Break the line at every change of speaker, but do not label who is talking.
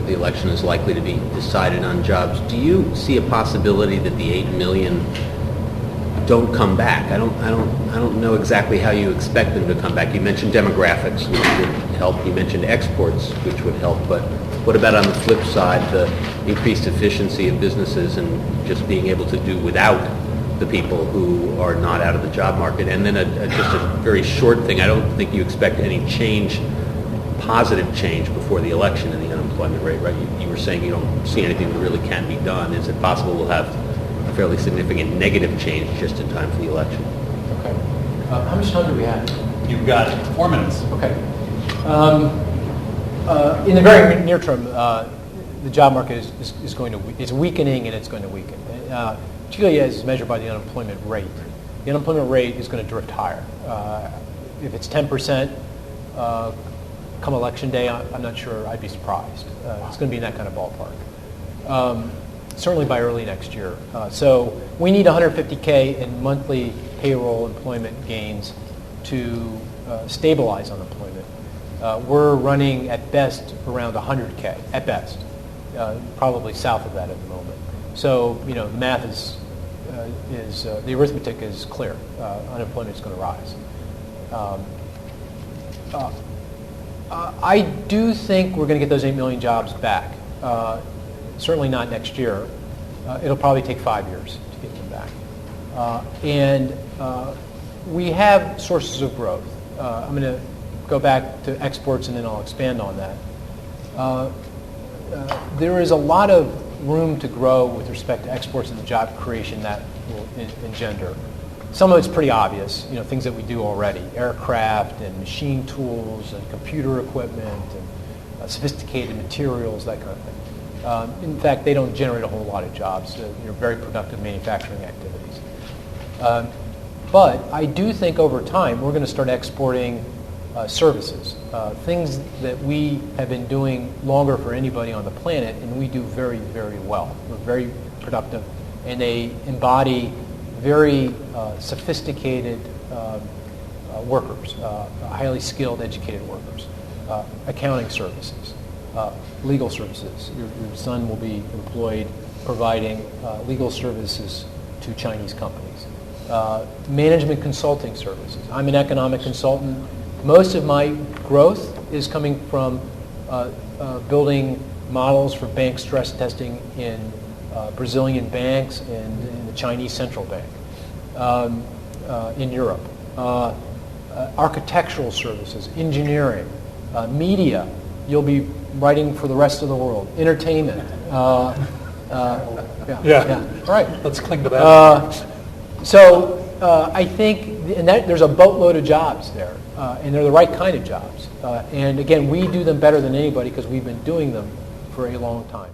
the election is likely to be decided on jobs. Do you see a possibility that the 8 million don't come back? I don't know exactly how you expect them to come back. You mentioned demographics, which would help. You mentioned exports, which would help. But what about on the flip side, the increased efficiency of businesses and just being able to do without the people who are not out of the job market? And then just a very short thing. I don't think you expect any change, positive change, before the election in the unemployment rate, right? You were saying you don't see anything that really can be done. Is it possible we'll have a fairly significant negative change just in time for the election?
Okay. How much time do we have?
You've got 4 minutes. Okay.
In the very near term, the job market is going to is weakening, and it's going to weaken, particularly as measured by the unemployment rate. The unemployment rate is going to drift higher. If it's 10% come election day, I'm not sure I'd be surprised. It's going to be in that kind of ballpark. Certainly by early next year. So we need 150K in monthly payroll employment gains to stabilize unemployment. We're running at best around 100K, at best, probably south of that at the moment. So, the math is the arithmetic is clear. Unemployment is going to rise. I do think we're going to get those 8 million jobs back. Certainly not next year. It'll probably take 5 years to get them back. And we have sources of growth. I'm going to go back to exports and then I'll expand on that. There is a lot of room to grow with respect to exports and the job creation that will engender. Some of it's pretty obvious, things that we do already, aircraft and machine tools and computer equipment and sophisticated materials, that kind of thing. In fact, they don't generate a whole lot of jobs, very productive manufacturing activities. But I do think over time we're going to start exporting services, things that we have been doing longer for anybody on the planet, and we do very, very well. We're very productive, and they embody very sophisticated workers, highly skilled, educated workers, accounting services, legal services. Your son will be employed providing legal services to Chinese companies. Management consulting services. I'm an economic consultant. Most of my growth is coming from building models for bank stress testing in Brazilian banks and in the Chinese central bank in Europe. Architectural services, engineering, media. You'll be writing for the rest of the world. Entertainment.
Yeah.
Right.
Let's cling to that.
So I think, and there's a boatload of jobs there, and they're the right kind of jobs. And again, we do them better than anybody because we've been doing them for a long time.